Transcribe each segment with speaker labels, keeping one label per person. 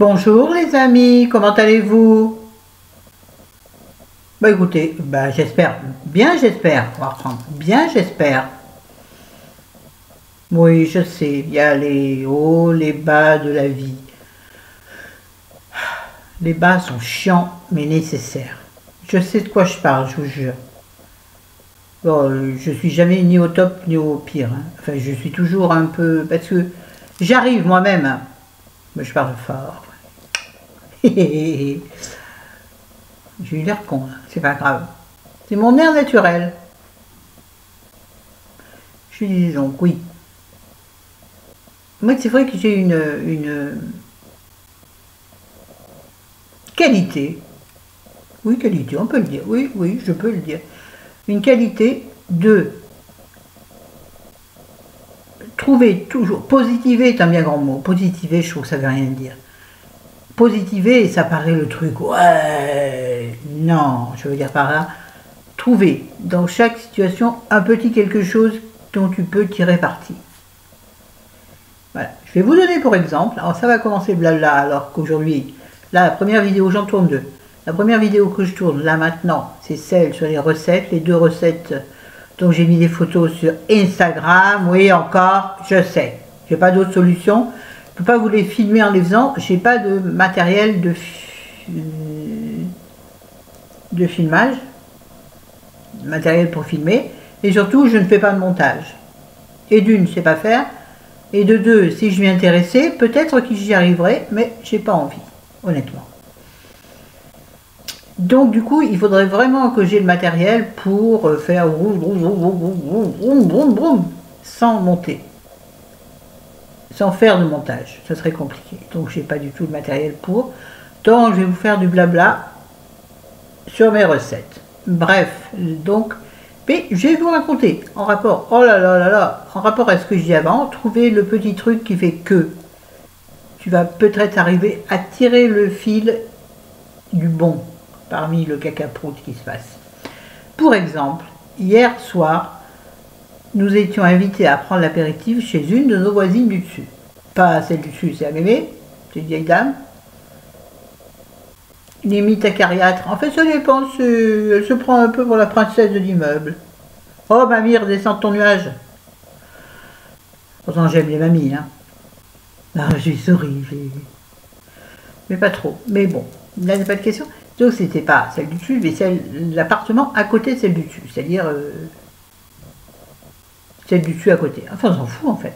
Speaker 1: Bonjour les amis, comment allez-vous? Bah écoutez, j'espère, bien j'espère, on va reprendre, bien j'espère. Oui, je sais, il y a les hauts, les bas de la vie. Les bas sont chiants, mais nécessaires. Je sais de quoi je parle, je vous jure. Bon, je suis jamais ni au top ni au pire, hein. Enfin, je suis toujours un peu... Parce que j'arrive moi-même, hein. Mais je parle fort. J'ai eu l'air con, là. C'est pas grave. C'est mon air naturel. Je dis donc, oui. Moi, c'est vrai que j'ai une qualité. Oui, qualité, on peut le dire. Oui, oui, je peux le dire. Une qualité de trouver toujours. Positiver est un bien grand mot. Positiver, je trouve que ça veut rien dire. Positiver, ça paraît le truc. Ouais, non, je veux dire par là. Trouver dans chaque situation un petit quelque chose dont tu peux tirer parti. Voilà. Je vais vous donner pour exemple. Alors ça va commencer blabla alors qu'aujourd'hui, là, la première vidéo, j'en tourne deux. La première vidéo que je tourne là maintenant, c'est celle sur les recettes, les deux recettes dont j'ai mis des photos sur Instagram. Oui, encore, je sais, j'ai pas d'autre solution. Je peux pas vous les filmer en les faisant. J'ai pas de matériel de filmage, matériel pour filmer, et surtout, je ne fais pas de montage. Et d'une, je sais pas faire. Et de deux, si je m'y intéressais, peut-être que j'y arriverai, mais j'ai pas envie, honnêtement. Donc du coup, il faudrait vraiment que j'ai le matériel pour faire sans monter, sans faire de montage. Ça serait compliqué. Donc j'ai pas du tout le matériel pour. Donc je vais vous faire du blabla sur mes recettes. Bref, donc, mais je vais vous raconter en rapport, oh là là là là, en rapport à ce que je dis avant, trouver le petit truc qui fait que tu vas peut-être arriver à tirer le fil du bon parmi le cacaproute qui se passe. Pour exemple, hier soir, nous étions invités à prendre l'apéritif chez une de nos voisines du dessus. Pas celle du dessus, c'est la mémé, c'est une vieille dame. Limite acariâtre. En fait, ça dépend, elle se prend un peu pour la princesse de l'immeuble. Oh, mamie, redescends de ton nuage. Pourtant, j'aime les mamies, hein. Non, j'ai souri, mais pas trop. Mais bon, là, il n'y a pas de question. Donc, c'était pas celle du dessus, mais l'appartement à côté de celle du dessus. C'est-à-dire celle du dessus à côté. Enfin, on s'en fout, en fait.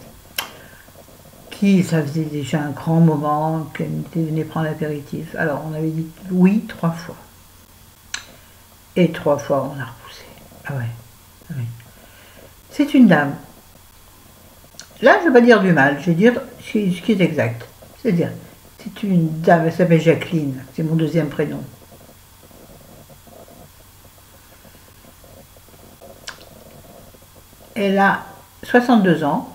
Speaker 1: Qui, ça faisait déjà un grand moment qu'elle était venue prendre l'apéritif. Alors, on avait dit oui 3 fois. Et 3 fois, on a repoussé. Ah ouais. Ah ouais. C'est une dame. Là, je ne vais pas dire du mal, je vais dire ce qui est exact. C'est-à-dire, c'est une dame, elle s'appelle Jacqueline, c'est mon deuxième prénom. Elle a 62 ans,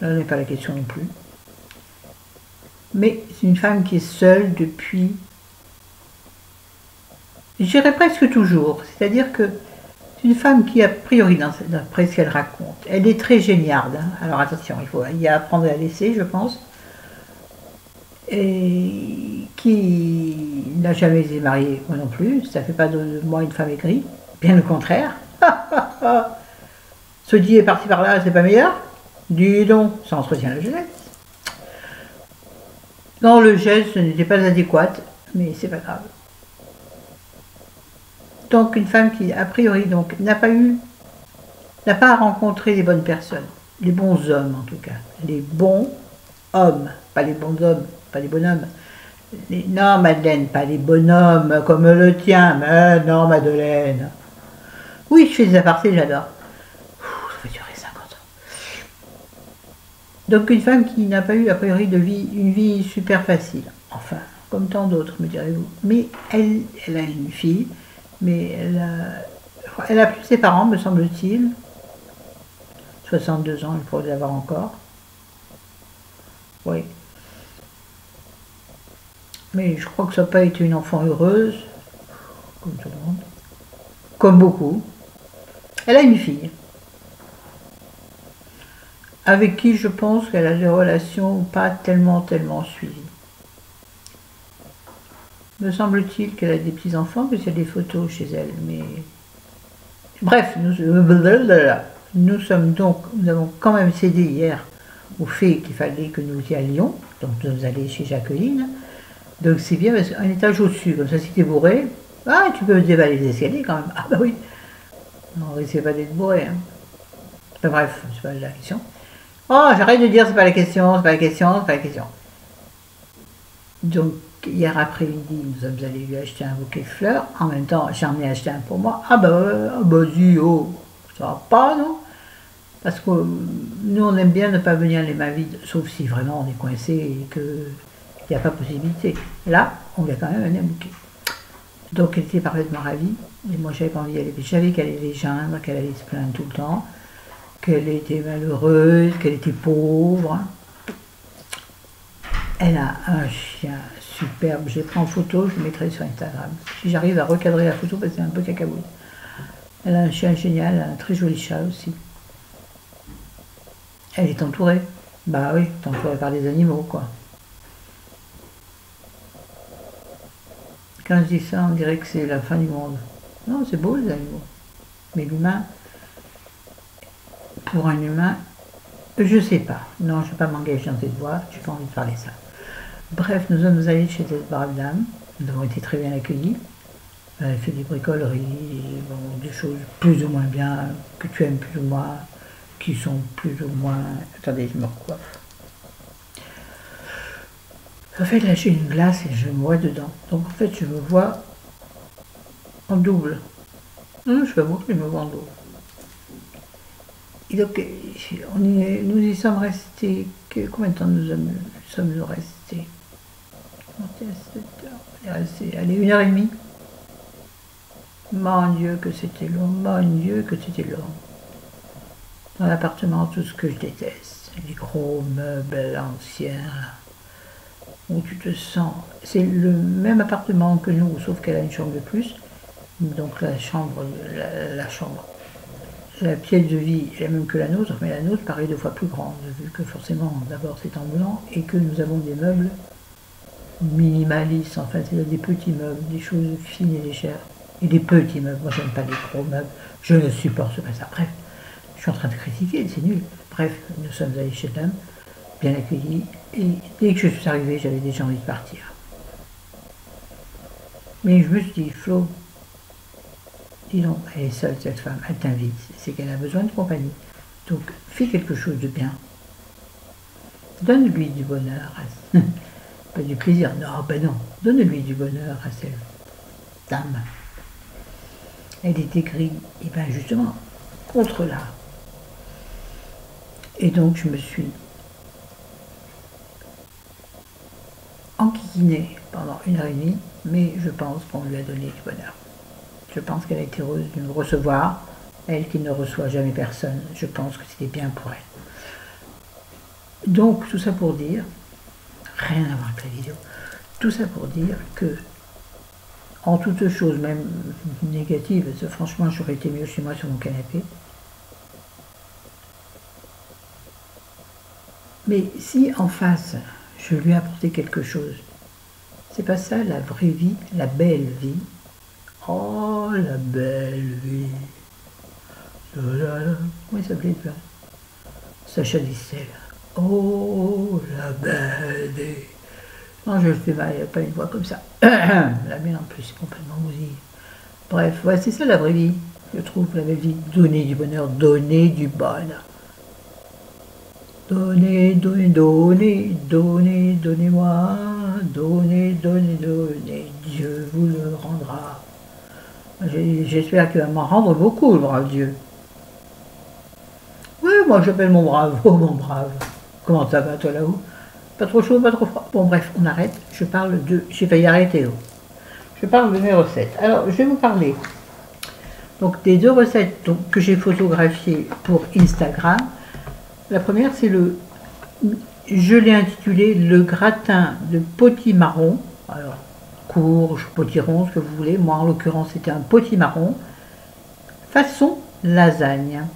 Speaker 1: là n'est pas la question non plus, mais c'est une femme qui est seule depuis, je dirais presque toujours, c'est-à-dire que c'est une femme qui, a priori, d'après ce qu'elle raconte, elle est très géniarde, hein. Alors attention, il faut y apprendre à laisser, je pense, et qui n'a jamais été mariée, moi non plus, ça ne fait pas de moi une femme aigrie, bien au contraire. Ce dit est parti par là, c'est pas meilleur? Dis donc, ça entretient la jeunesse. Non, le geste n'était pas adéquat, mais c'est pas grave. Donc une femme qui, a priori, donc n'a pas rencontré les bonnes personnes, les bons hommes en tout cas, les bons hommes, pas les bons hommes, pas les bonhommes. Non, Madeleine, pas les bonhommes comme le tien, mais non, Madeleine. Oui, je fais des apartés, j'adore. Ça fait durer 50 ans. Donc une femme qui n'a pas eu, a priori, une vie super facile. Enfin, comme tant d'autres, me direz-vous. Mais elle a une fille, mais elle a plus ses parents, me semble-t-il. 62 ans, elle pourrait l'avoir encore. Oui. Mais je crois que ça n'a pas été une enfant heureuse, comme tout le monde. Comme beaucoup. Elle a une fille, avec qui je pense qu'elle a des relations pas tellement suivies. Me semble-t-il qu'elle a des petits-enfants, parce qu'il y a des photos chez elle, mais... Bref, nous sommes donc, nous avons quand même cédé hier au fait qu'il fallait que nous y allions, donc nous sommes allés chez Jacqueline, donc c'est bien, parce qu'un étage au-dessus, comme ça si t'es bourré, ah, tu peux dévaler les escaliers quand même, ah bah oui, on risque pas d'être bourré, hein. Enfin, bref, c'est pas la question. Oh, j'arrête de dire c'est pas la question, c'est pas la question, c'est pas la question. Donc, hier après-midi, nous sommes allés lui acheter un bouquet de fleurs. En même temps, j'en ai acheté un pour moi. Ah bah dis, oh, ça va pas, non? Parce que nous, on aime bien ne pas venir les mains vides, sauf si vraiment on est coincé et qu'il n'y a pas possibilité. Là, on lui a quand même amené un bouquet. Donc, elle était parfaitement ravie. Et moi, j'avais pas envie d'y aller. Je savais qu'elle allait les geindre, qu'elle allait se plaindre tout le temps, qu'elle était malheureuse, qu'elle était pauvre. Elle a un chien superbe, je l'ai pris en photo, je le mettrai sur Instagram. Si j'arrive à recadrer la photo, parce que c'est un peu cacaboule. Elle a un chien génial, elle a un très joli chat aussi. Elle est entourée. Bah oui, entourée par des animaux, quoi. Quand je dis ça, on dirait que c'est la fin du monde. Non, c'est beau les animaux. Mais l'humain, pour un humain, je sais pas. Non, je ne vais pas m'engager dans cette voie, je n'ai pas envie de parler de ça. Bref, nous sommes allés chez cette brave dame, nous avons été très bien accueillis. Elle fait des bricoleries, bon, des choses plus ou moins bien, que tu aimes plus ou moins, qui sont plus ou moins... Attendez, je me recoiffe. En fait, là j'ai une glace et je me vois dedans. Donc en fait, je me vois en double. Non, je ne sais pas moi, je me vois en double. Et donc, nous y sommes restés... Combien de temps nous sommes-nous restés? Allez, 1h30. Mon Dieu que c'était long, mon Dieu que c'était long. Dans l'appartement, tout ce que je déteste, les gros meubles anciens, où tu te sens... C'est le même appartement que nous, sauf qu'elle a une chambre de plus. Donc la chambre, la pièce de vie est la même que la nôtre, mais la nôtre paraît 2 fois plus grande, vu que forcément, d'abord c'est en blanc, et que nous avons des meubles minimalistes, enfin c'est des petits meubles, des choses fines et légères, et des petits meubles. Moi j'aime pas les gros meubles, je ne supporte pas ça. Bref, je suis en train de critiquer, c'est nul. Bref, nous sommes allés chez l'homme, bien accueillis, et dès que je suis arrivée, j'avais déjà envie de partir. Mais je me suis dit, Flo, dis donc, elle est seule cette femme, elle t'invite, c'est qu'elle a besoin de compagnie. Donc, fais quelque chose de bien. Donne-lui du bonheur, pas du plaisir, non, ben non, donne-lui du bonheur à cette dame. Elle était grise, et bien justement, contre là. Et donc, je me suis enquiquinée pendant 1h30, mais je pense qu'on lui a donné du bonheur. Je pense qu'elle a été heureuse de me recevoir, elle qui ne reçoit jamais personne, je pense que c'était bien pour elle. Donc, tout ça pour dire, rien à voir avec la vidéo, tout ça pour dire que, en toute chose, même négative, parce que franchement, j'aurais été mieux chez moi sur mon canapé. Mais si en face, je lui ai apporté quelque chose, c'est pas ça la vraie vie, la belle vie. Oh, la belle vie. Comment il s'appelait ça? Sacha Distel. Oh, la belle vie. Non, je le fais mal, il n'y a pas une voix comme ça. La mienne en plus, c'est complètement mousille. Bref, ouais, c'est ça la vraie vie, je trouve, la belle vie. Donner du bonheur, donner du bonheur. Donnez, donnez, donnez, donnez, donnez-moi, donnez, donnez, donnez, Dieu vous le rendra. J'espère qu'il va m'en rendre beaucoup, le brave Dieu. Oui, moi j'appelle mon brave, oh mon brave. Comment ça va toi là-haut? Pas trop chaud, pas trop froid. Bon bref, on arrête, je parle de... J'ai failli arrêter. Je parle de mes recettes. Alors, je vais vous parler donc des 2 recettes que j'ai photographiées pour Instagram. La première, c'est je l'ai intitulé le gratin de potimarron. Alors, courge, potiron, ce que vous voulez. Moi, en l'occurrence, c'était un potimarron façon lasagne.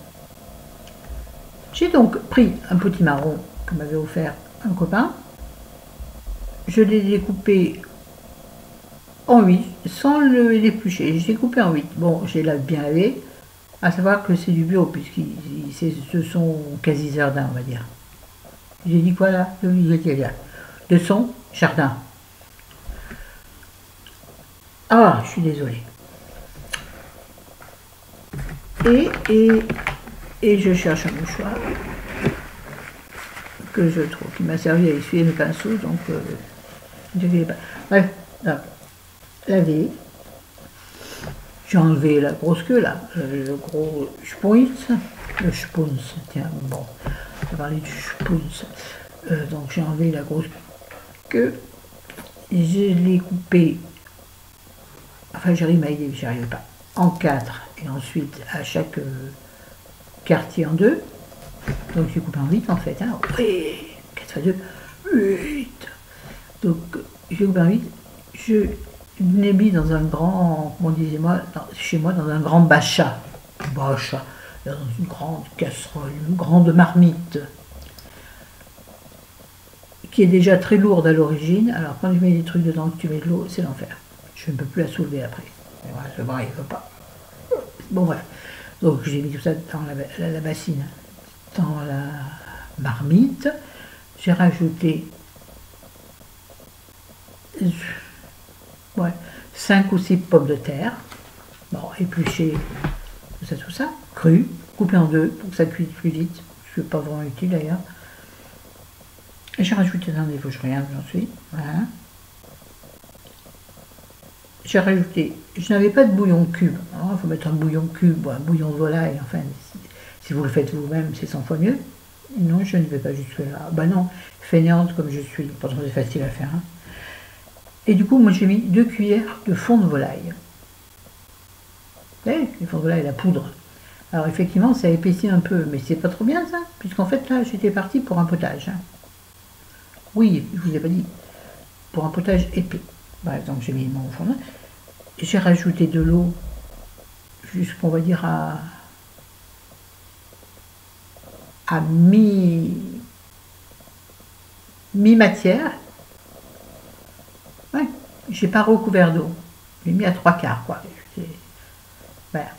Speaker 1: J'ai donc pris un potimarron que m'avait offert un copain. Je l'ai découpé en 8, sans l'éplucher. J'ai coupé en 8. Bon, j'ai bien lavé, à savoir que c'est du bio, puisque ce sont quasi jardin, on va dire. J'ai dit quoi là? Le son, jardin. Ah, je suis désolée. Et je cherche un mouchoir que je trouve, qui m'a servi à essuyer mes pinceaux, donc je ne vais pas. Bref, là, laver. J'ai enlevé la grosse queue là, le gros spunz, tiens, bon, on va parler du spunz. Donc j'ai enlevé la grosse queue, je l'ai coupé, enfin j'arrive à aider, j'y arrive pas, en 4, et ensuite à chaque quartier en 2, donc j'ai coupé en 8 en fait, hein. Oui, 4 fois 2, 8, donc j'ai coupé en 8, je l'ai mis dans un grand, comment disait-moi, chez moi, dans un grand bacha, dans une grande casserole, une grande marmite, qui est déjà très lourde à l'origine. Alors quand tu mets des trucs dedans, que tu mets de l'eau, c'est l'enfer. Je ne peux plus la soulever après. Et voilà, le bras, il ne veut pas. Bon bref, donc j'ai mis tout ça dans la bassine, dans la marmite. J'ai rajouté 5 ou 6 pommes de terre, bon, épluchées, tout ça, crues, coupées en 2 pour que ça cuise plus vite, ce n'est pas vraiment utile d'ailleurs. J'ai rajouté dans des fauches rien, j'en suis, voilà. J'ai rajouté, je n'avais pas de bouillon cube, alors il faut mettre un bouillon cube ou un bouillon de volaille, enfin, si vous le faites vous-même, c'est 100 fois mieux. Non, je ne vais pas jusque là. Bah non, fainéante comme je suis, pourtant c'est facile à faire, hein. Et du coup, moi j'ai mis 2 cuillères de fond de volaille. Vous savez, le fond de volaille, la poudre. Alors effectivement, ça épaissit un peu, mais c'est pas trop bien ça, puisqu'en fait là, j'étais partie pour un potage, hein. Oui, je vous ai pas dit, pour un potage épais. Bref, donc j'ai mis mon fond de volaille. J'ai rajouté de l'eau, jusqu'on va dire à mi-matière. Ouais, j'ai pas recouvert d'eau. J'ai mis à 3/4, quoi. Voilà.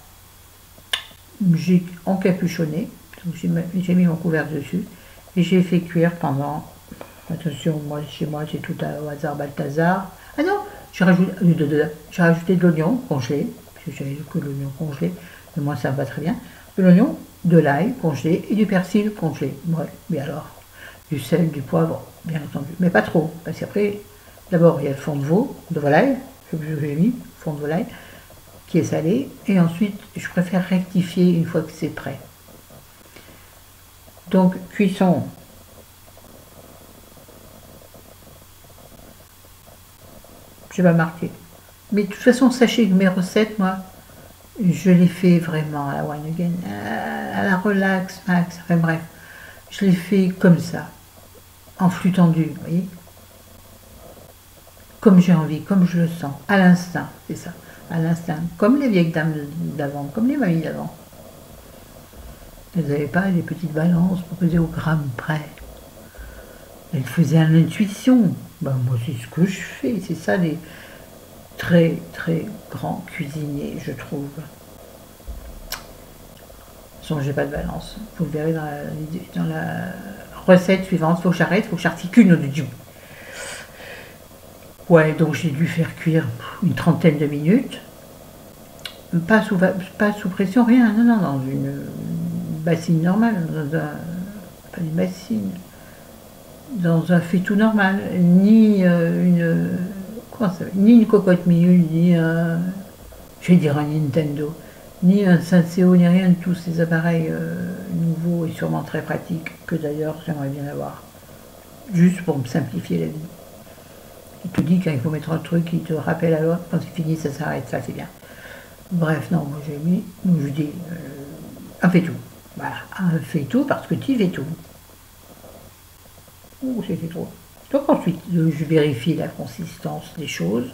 Speaker 1: J'ai encapuchonné, donc j'ai mis mon couvert dessus, et j'ai fait cuire pendant, attention, moi chez moi j'ai tout au hasard Balthazar. Ah non, j'ai rajouté de l'oignon congelé, parce que j'avais que l'oignon congelé, mais moi ça me va très bien. De l'oignon, de l'ail congelé et du persil congelé. Ouais, mais alors, du sel, du poivre, bien entendu, mais pas trop, parce qu'après, d'abord il y a le fond de volaille, que j'ai mis, fond de volaille, qui est salé, et ensuite je préfère rectifier une fois que c'est prêt. Donc cuisson, je vais pas marquer, mais de toute façon sachez que mes recettes, moi, je les fais vraiment à la one again, à la relax, max, enfin bref, je les fais comme ça, en flux tendu, vous voyez, comme j'ai envie, comme je le sens, à l'instinct, c'est ça, à l'instinct, comme les vieilles dames d'avant, comme les mamies d'avant. Elles n'avaient pas les petites balances pour peser au gramme près. Elles faisaient à l'intuition. Ben, moi, c'est ce que je fais. C'est ça les très, très grands cuisiniers, je trouve. De toute façon, j'ai pas de balance. Vous le verrez dans la recette suivante. Il faut que j'arrête, il faut que j'articule du. Ouais, donc j'ai dû faire cuire une trentaine de minutes. Pas sous pression, rien. Non, non, dans une bassine normale, pas une bassine, dans un faitout normal, ni ni une cocotte minute, ni je vais dire un Nintendo, ni un Senseo, ni rien de tous ces appareils nouveaux et sûrement très pratiques, que d'ailleurs j'aimerais bien avoir, juste pour me simplifier la vie. Il te dit quand il faut mettre un truc qui te rappelle à l'autre, quand c'est fini ça s'arrête, ça c'est bien. Bref, non, moi j'ai mis, je dis, un faitout. Voilà, un faitout parce que tu fais tout. Ouh, c'était trop. Donc ensuite, je vérifie la consistance des choses,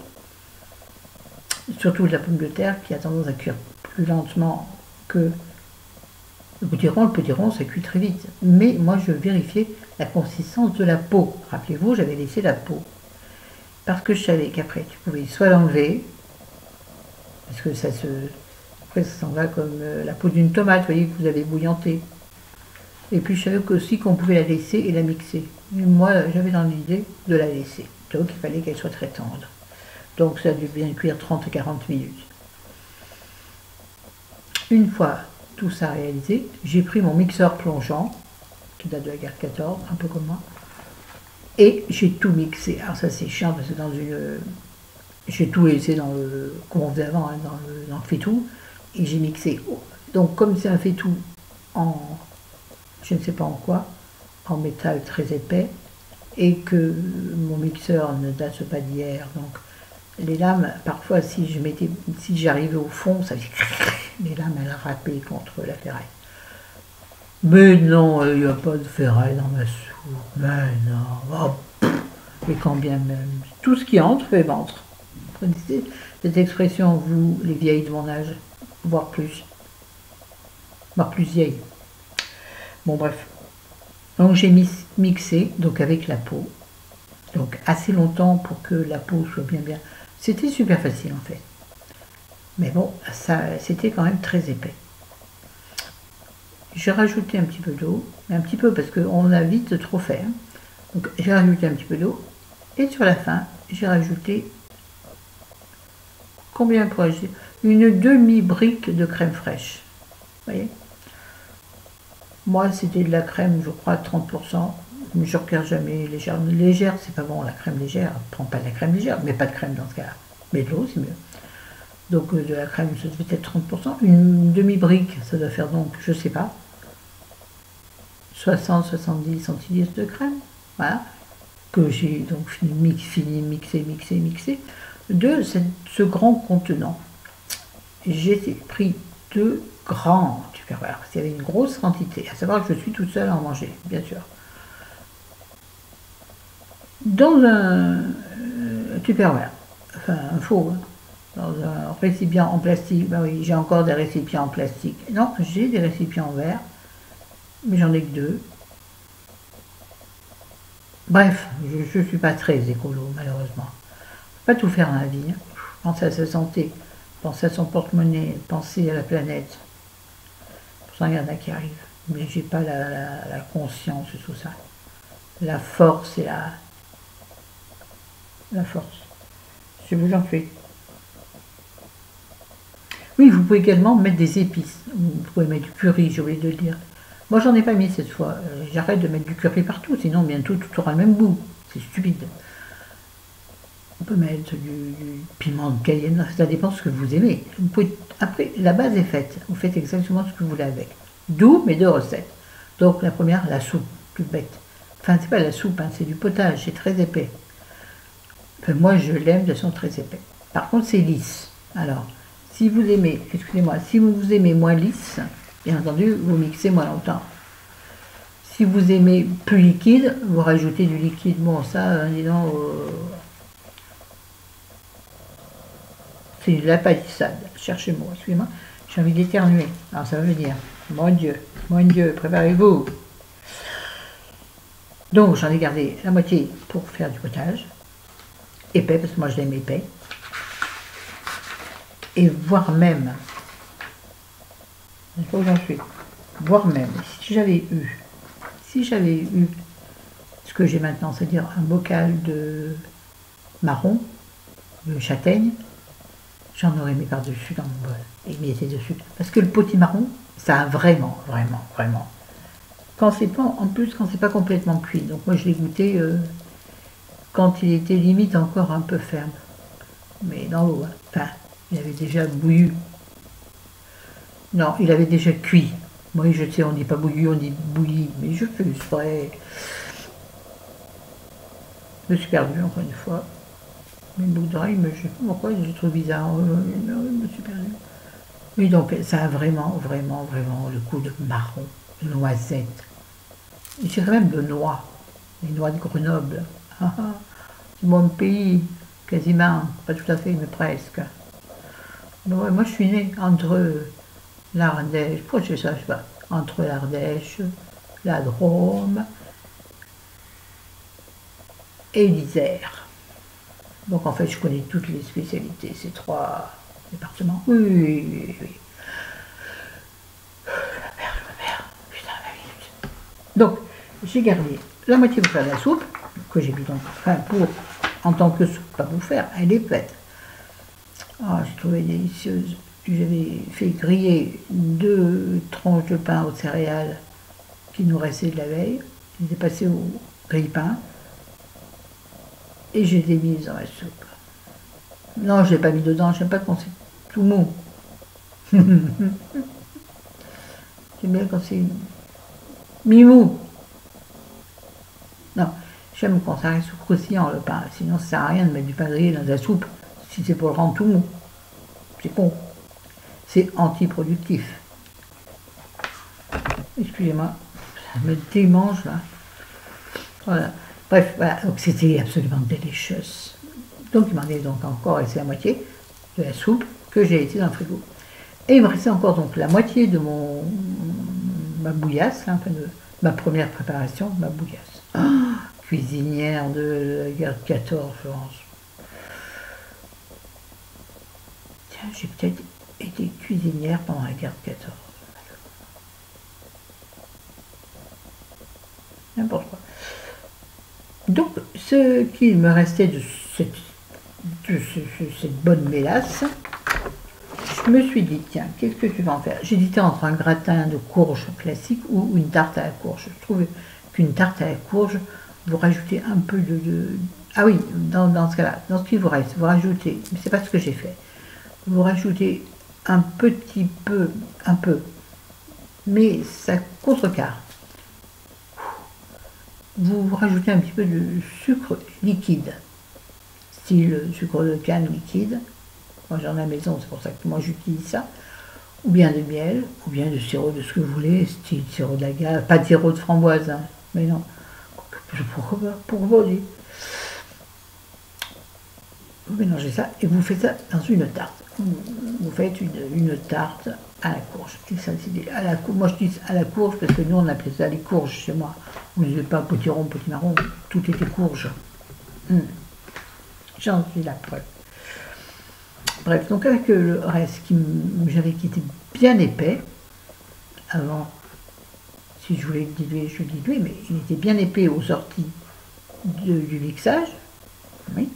Speaker 1: surtout de la pomme de terre qui a tendance à cuire plus lentement que le potiron. Le potiron, ça cuit très vite. Mais moi, je vérifiais la consistance de la peau. Rappelez-vous, j'avais laissé la peau. parce que je savais qu'après tu pouvais soit l'enlever, parce que après ça s'en va comme la peau d'une tomate, vous voyez, que vous avez bouillanté. Et puis je savais aussi qu'on pouvait la laisser et la mixer. Et moi j'avais dans l'idée de la laisser, donc il fallait qu'elle soit très tendre. Donc ça a dû bien cuire 30 à 40 minutes. Une fois tout ça réalisé, j'ai pris mon mixeur plongeant, qui date de la guerre 14, un peu comme moi, et j'ai tout mixé. Alors ça c'est chiant parce que j'ai tout laissé dans le, comme on faisait avant, hein, dans le faitout, et j'ai mixé. Donc comme c'est un faitout en, je ne sais pas en quoi, en métal très épais, et que mon mixeur ne date pas d'hier, donc les lames, parfois si j'arrivais au fond, ça faisait les lames elles râpaient contre la ferraille. Mais non, il n'y a pas de ferraille dans ma soupe. Mais non. Oh, et quand bien même. Tout ce qui entre fait ventre. Vous connaissez cette expression, vous, les vieilles de mon âge, voire plus. Voire plus vieilles. Bon, bref. Donc j'ai mixé, donc avec la peau. Donc assez longtemps pour que la peau soit bien. C'était super facile en fait. Mais bon, ça, c'était quand même très épais. J'ai rajouté un petit peu d'eau, mais un petit peu parce qu'on a vite trop fait. Hein. Donc j'ai rajouté un petit peu d'eau. Et sur la fin, j'ai rajouté, combien pourrais-je dire, une demi-brique de crème fraîche. Vous voyez? Moi, c'était de la crème, je crois, 30%. Mais je ne regarde jamais légère. Légère, c'est pas bon, la crème légère. Prends pas de la crème légère, mais pas de crème dans ce cas-là. Mais de l'eau, c'est mieux. Donc de la crème, ça devait être 30%. Une demi-brique, ça doit faire donc, je sais pas, 60-70 centilitres de crème. Voilà. Que j'ai donc fini, mixé. De ce grand contenant, j'ai pris 2 grands tupperwares. Il y avait une grosse quantité, à savoir que je suis toute seule à en manger, bien sûr. Dans un tupperware, enfin un faux, hein, dans un récipient en plastique, ben oui, j'ai encore des récipients en plastique. Non, j'ai des récipients en verre, mais j'en ai que 2. Bref, je ne suis pas très écolo, malheureusement. Pas tout faire dans la vie. Hein. Penser à sa santé, penser à son porte-monnaie, penser à la planète. Pourtant, il y en a qui arrivent. Mais j'ai pas la conscience de tout ça. La force et la force. Je vous en fais. Oui, vous pouvez également mettre des épices. Vous pouvez mettre du curry, j'ai oublié de le dire. Moi, j'en ai pas mis cette fois. J'arrête de mettre du curry partout, sinon bientôt tout aura le même goût. C'est stupide. On peut mettre du piment de Cayenne, ça dépend de ce que vous aimez. Vous pouvez, après, la base est faite. Vous faites exactement ce que vous voulez avec. D'où mes 2 recettes. Donc la première, la soupe, toute bête. Enfin, c'est pas la soupe, hein, c'est du potage, c'est très épais. Enfin, moi, je l'aime de façon très épais. Par contre, c'est lisse. Alors, si vous aimez, excusez-moi, si vous aimez moins lisse, bien entendu, vous mixez moins longtemps. Si vous aimez plus liquide, vous rajoutez du liquide. Bon, ça, disons, c'est de la palissade. Cherchez-moi, excusez-moi, j'ai envie d'éternuer. Alors ça veut dire, mon Dieu, préparez-vous. Donc j'en ai gardé la moitié pour faire du potage. Épais, parce que moi je l'aime épais. Et voire même, il faut que j'en suis, voire même, si j'avais eu ce que j'ai maintenant, c'est-à-dire un bocal de marron, de châtaigne, j'en aurais mis par-dessus dans mon bol et mis dessus. Parce que le potimarron, ça a vraiment. Quand c'est pas, en plus, quand c'est pas complètement cuit. Donc moi je l'ai goûté quand il était limite encore un peu ferme. Mais dans l'eau, hein. Enfin, il avait déjà bouilli. Non, il avait déjà cuit. Moi je sais, on dit pas bouilli, on dit bouilli. Mais je fais exprès. Je me suis perdu encore une fois. Mes boucles d'oreilles, mais je sais pas pourquoi, je trouve bizarre. Je me suis perdu. Oui, donc ça a vraiment le goût de marron, de noisette. Je dirais même de noix, les noix de Grenoble. C'est mon pays, quasiment, pas tout à fait, mais presque. Donc, ouais, moi je suis née entre l'Ardèche, pourquoi je sais ça, je sais pas, entre l'Ardèche, la Drôme et l'Isère. Donc en fait, je connais toutes les spécialités, ces 3 départements. Oui, oui, oui, oui. Je me perds. Putain, 20 minutes. Donc, j'ai gardé la moitié pour faire de la soupe, que j'ai mis donc, enfin, pour, en tant que soupe, pas pour faire, elle est prête. Ah, j'ai trouvé délicieuse. J'avais fait griller 2 tranches de pain aux céréales qui nous restaient de la veille. Ils étaient passés au grille-pain. Et je les ai mises dans la soupe. Non, je ne l'ai pas mis dedans, j'aime pas quand c'est tout mou. J'aime bien quand c'est mi-mou. Non, j'aime quand ça reste croustillant le pain, sinon ça sert à rien de mettre du pain grillé dans la soupe si c'est pour le rendre tout mou. C'est con. C'est antiproductif. Excusez-moi, ça me démange là. Voilà. Bref, voilà, donc c'était absolument délicieux. Donc il m'en est donc encore resté la moitié de la soupe que j'ai laissée dans le frigo. Et il me restait encore donc la moitié de ma bouillasse, hein, enfin de ma première préparation, ma bouillasse. Oh, cuisinière de la guerre de 14, je pense. Tiens, j'ai peut-être été cuisinière pendant la guerre de 14. N'importe quoi. Donc, ce qu'il me restait de cette bonne mélasse, je me suis dit, tiens, qu'est-ce que tu vas en faire? J'hésitais entre un gratin de courge classique ou une tarte à la courge. Je trouve qu'une tarte à la courge, vous rajoutez un peu Ah oui, dans ce cas-là, dans ce qu'il vous reste, vous rajoutez, mais c'est pas ce que j'ai fait, vous rajoutez un petit peu, mais ça contrecarre. Vous rajoutez un petit peu de sucre liquide, style sucre de canne liquide. Moi j'en ai à la maison, c'est pour ça que moi j'utilise ça. Ou bien de miel, ou bien de sirop de ce que vous voulez, style sirop d'agave, pas de sirop de framboise, hein, mais non. Pourquoi dire. Vous mélangez ça et vous faites ça dans une tarte. Vous faites une tarte à la courge. Moi je dis à la courge parce que nous on appelait ça les courges chez moi. Vous ne disait pas potiron, potimarron, tout était courge. J'en suis la preuve. Bref, donc avec le reste qui était bien épais, avant, si je voulais le diluer, je le diluais, mais il était bien épais aux sorties du mixage. Oui.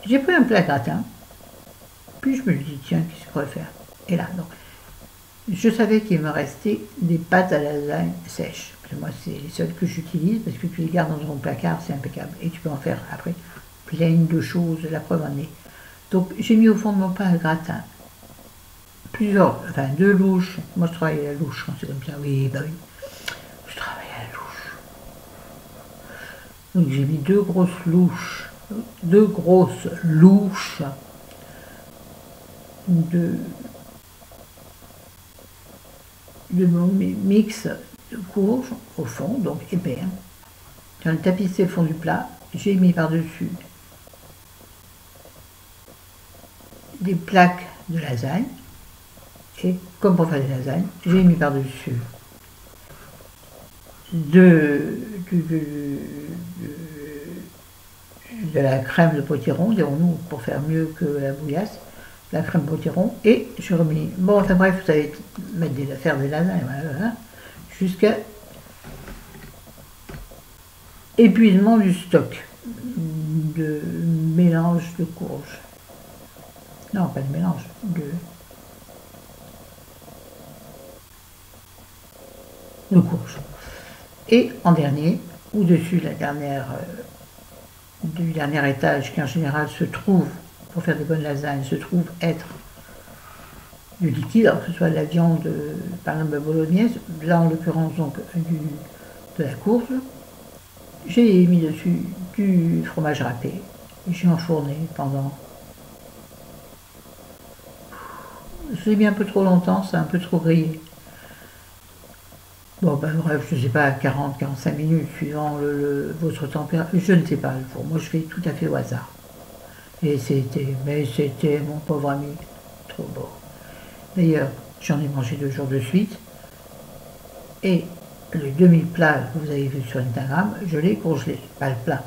Speaker 1: J'ai pris un plat gratin, puis je me suis dit, tiens, qu'est-ce que je pourrais faire? Et là, donc, je savais qu'il me restait des pâtes à lasagne sèches. Moi, c'est les seules que j'utilise, parce que tu les gardes dans ton placard, c'est impeccable. Et tu peux en faire, après, plein de choses, la preuve en est. Donc, j'ai mis au fond de mon pain à gratin deux louches. Moi, je travaille à la louche, quand c'est comme ça. Oui, bah oui. Je travaille à la louche. Donc, j'ai mis deux grosses louches de mon mix de courges au fond, donc épais. J'en ai tapissé le fond du plat, j'ai mis par-dessus des plaques de lasagne, et comme pour faire des lasagnes, j'ai mis par-dessus de la crème de potiron, dirons-nous, pour faire mieux que la bouillasse, la crème potiron, et je remis. Bon, enfin bref, vous allez faire des lasagnes, voilà, jusqu'à épuisement du stock de mélange de courges. Non, pas de mélange, de courges. Et en dernier, au-dessus du dernier étage, qui en général se trouve, pour faire des bonnes lasagnes, se trouve être du liquide, alors que ce soit de la viande, par exemple bolognaise, là en l'occurrence donc de la courge. J'ai mis dessus du fromage râpé, et j'ai enfourné pendant... Je l'ai mis un peu trop longtemps, c'est un peu trop grillé. Bon, ben bref, je ne sais pas, 40-45 minutes, suivant votre température, je ne sais pas le four. Moi, je fais tout à fait au hasard. Et c'était, mon pauvre ami, trop beau. D'ailleurs, j'en ai mangé 2 jours de suite. Et le demi-plat que vous avez vu sur Instagram, je l'ai congelé, pas le plat.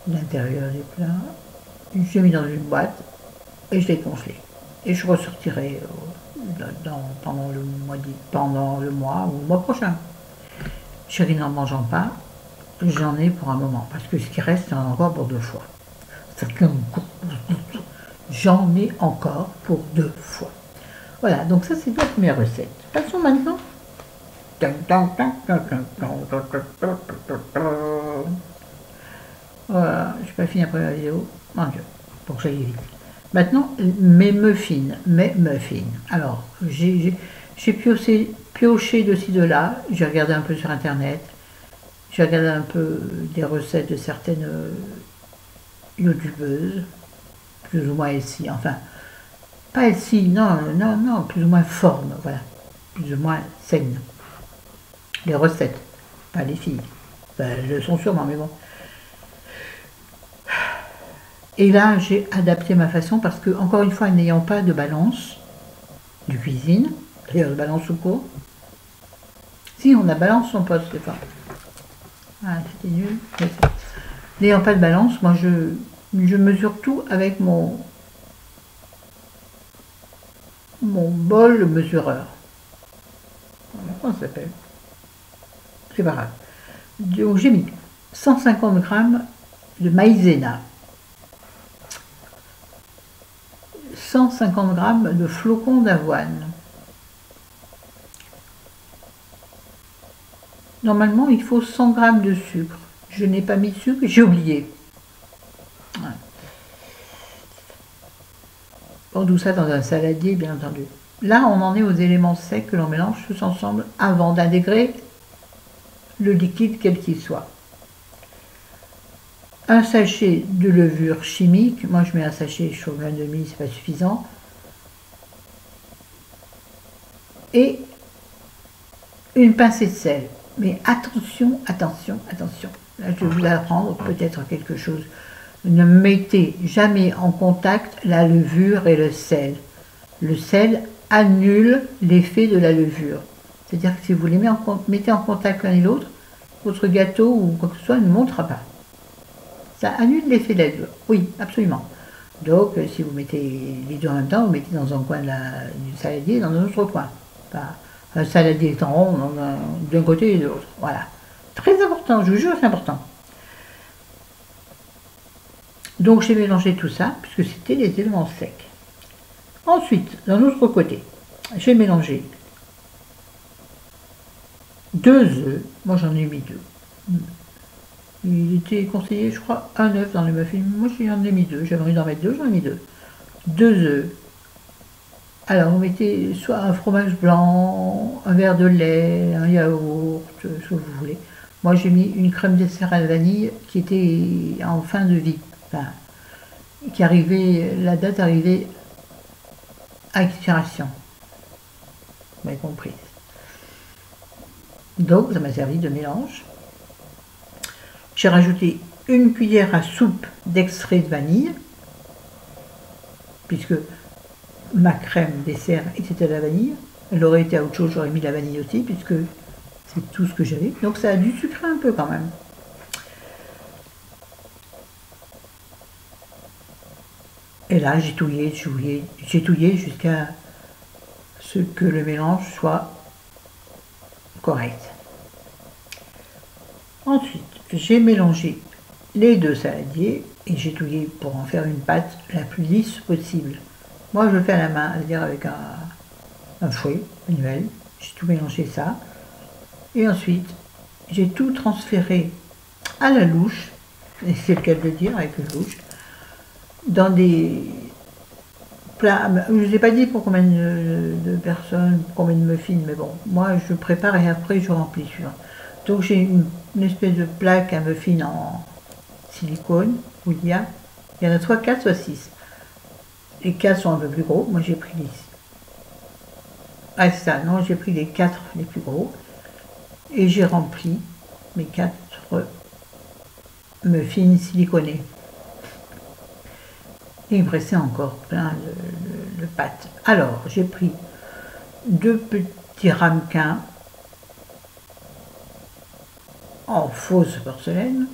Speaker 1: l'intérieur du plat. J'ai mis dans une boîte et je l'ai congelé. Et je ressortirai pendant le mois ou le mois prochain. Chérie n'en mangeant pas, j'en ai pour un moment. Parce que ce qui reste, j'en ai encore pour 2 fois. J'en ai encore pour 2 fois. Voilà, donc ça c'est la première recette. Passons maintenant. Voilà, je n'ai pas fini après la vidéo. Mon Dieu, pour que j'aille vite. Maintenant, mes muffins. Alors, j'ai pioché de ci, de là. J'ai regardé un peu sur Internet. J'ai regardé un peu des recettes de certaines youtubeuses, plus ou moins healthy. Enfin, pas healthy, non, plus ou moins forme, voilà. Plus ou moins saine. Les recettes, pas les filles. Enfin, elles le sont sûrement, mais bon. Et là, j'ai adapté ma façon parce que, encore une fois, n'ayant pas de balance de cuisine, d'ailleurs, de balance au cours, si on a balance son poste, c'est pas. Ah, c'était nul. N'ayant pas de balance, moi, je mesure tout avec mon bol mesureur. Comment ça s'appelle? C'est pas grave. Donc, j'ai mis 150 g de maïzena. 150 g de flocons d'avoine. Normalement, il faut 100 g de sucre. Je n'ai pas mis de sucre, j'ai oublié. Ouais. Bon, tout ça dans un saladier, bien entendu. Là, on en est aux éléments secs que l'on mélange tous ensemble avant d'intégrer le liquide quel qu'il soit. Un sachet de levure chimique, moi je mets un sachet chaud un demi, c'est pas suffisant. Et une pincée de sel. Mais attention, attention, attention. Là je vais vous apprendre peut-être quelque chose. Ne mettez jamais en contact la levure et le sel. Le sel annule l'effet de la levure. C'est-à-dire que si vous les mettez en contact l'un et l'autre, votre gâteau ou quoi que ce soit ne montera pas. Ça annule l'effet de la levure. Oui, absolument. Donc, si vous mettez les deux en même temps, vous mettez dans un coin du saladier et dans un autre coin. Enfin, un saladier étant rond d'un côté et de l'autre. Voilà. Très important, je vous jure, c'est important. Donc, j'ai mélangé tout ça, puisque c'était les éléments secs. Ensuite, d'un autre côté, j'ai mélangé 2 œufs. Moi, j'en ai mis 2. Il était conseillé, je crois, un œuf dans les muffins. Moi, j'en ai mis 2. J'avais envie d'en mettre 2, j'en ai mis 2. 2 œufs. Alors, vous mettez soit un fromage blanc, un verre de lait, un yaourt, ce que vous voulez. Moi, j'ai mis une crème dessert à la vanille qui était en fin de vie. Enfin, qui arrivait, la date arrivait à expiration. Vous m'avez compris. Donc, ça m'a servi de mélange. J'ai rajouté une cuillère à soupe d'extrait de vanille, puisque ma crème dessert était à la vanille. Elle aurait été à autre chose, j'aurais mis la vanille aussi, puisque c'est tout ce que j'avais. Donc ça a dû sucrer un peu quand même. Et là, j'ai touillé jusqu'à ce que le mélange soit correct. Ensuite, j'ai mélangé les 2 saladiers et j'ai touillé pour en faire une pâte la plus lisse possible. Moi, je le fais à la main, c'est-à-dire avec un fouet manuel. J'ai tout mélangé ça. Et ensuite, j'ai tout transféré à la louche, et c'est le cas de le dire, avec une louche, dans des plats. Je ne vous ai pas dit pour combien de personnes, combien de muffins, mais bon, moi, je prépare et après, je remplis sur. Donc, j'ai une espèce de plaque à muffins en silicone, où il y en a soit 4, soit 6. Les 4 sont un peu plus gros, moi j'ai pris les... Ah c'est ça, non, j'ai pris les 4 les plus gros, et j'ai rempli mes 4 muffins siliconés. Et il me restait encore plein de pâtes. Alors, j'ai pris 2 petits ramequins en fausse porcelaine,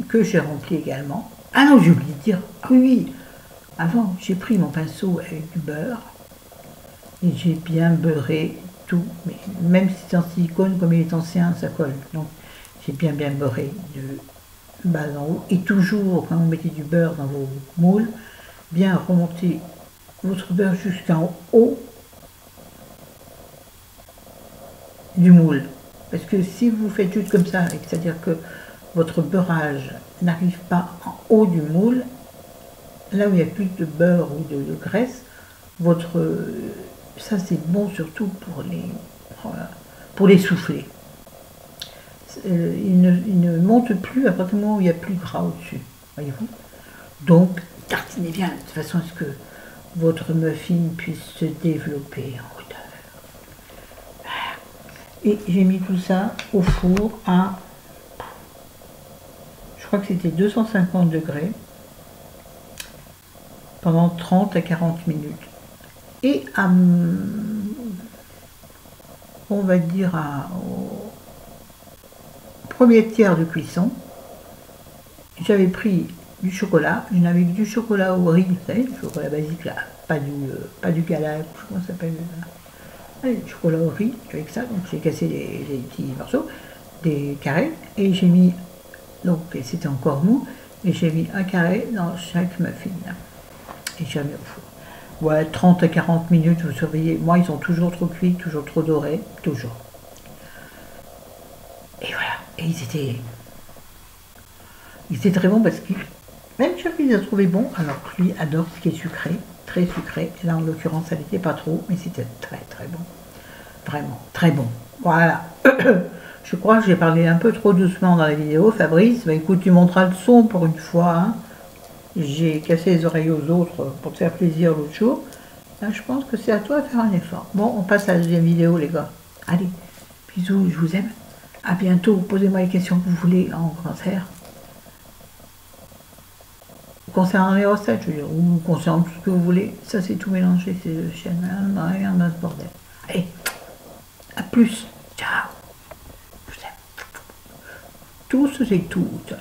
Speaker 1: que j'ai rempli également. Ah non, j'ai oublié de dire, ah oui, oui, avant, j'ai pris mon pinceau avec du beurre et j'ai bien beurré tout, mais même si c'est en silicone, comme il est ancien, ça colle. Donc, j'ai bien beurré de bas en haut. Et toujours, quand vous mettez du beurre dans vos moules, bien remonter votre beurre jusqu'en haut du moule. Parce que si vous faites juste comme ça, c'est-à-dire que votre beurrage n'arrive pas en haut du moule, là où il y a plus de beurre ou de graisse, ça c'est bon surtout pour les souffler. Il ne monte plus à partir du moment où il n'y a plus de gras au-dessus, voyez-vous. Donc, tartinez bien, de façon à ce que votre muffin puisse se développer en hauteur. Et j'ai mis tout ça au four à, je crois que c'était 250 degrés, pendant 30 à 40 minutes. Et à, on va dire, au premier tiers de cuisson, j'avais pris du chocolat. Je n'avais que du chocolat au riz, vous savez, le chocolat basique là, pas du galac, comment ça s'appelle, du chocolat au riz, avec ça. Donc j'ai cassé les petits morceaux, des carrés, et j'ai mis, donc c'était encore mou, et j'ai mis un carré dans chaque muffin. Et j'ai mis au four. Ouais, 30 à 40 minutes, vous surveillez. Moi, ils sont toujours trop cuits, toujours trop dorés, toujours. Et voilà. Et ils étaient très bons parce que même Chuck les a trouvés bons, alors que lui adore ce qui est sucré, très sucré. Là, en l'occurrence, ça n'était pas trop, mais c'était très très bon. Vraiment, très bon. Voilà. Je crois que j'ai parlé un peu trop doucement dans la vidéo, Fabrice. Bah, écoute, tu monteras le son pour une fois. Hein. J'ai cassé les oreilles aux autres pour te faire plaisir l'autre jour. Là, je pense que c'est à toi de faire un effort. Bon, on passe à la deuxième vidéo, les gars. Allez, bisous, je vous aime. À bientôt. Posez-moi les questions que vous voulez en commentaire. Concernant les recettes, je veux dire, ou concernant tout ce que vous voulez. Ça, c'est tout mélangé, ces deux chaînes. Rien dans ce bordel. Allez, à plus. Ciao. Je vous aime. Tous et toutes.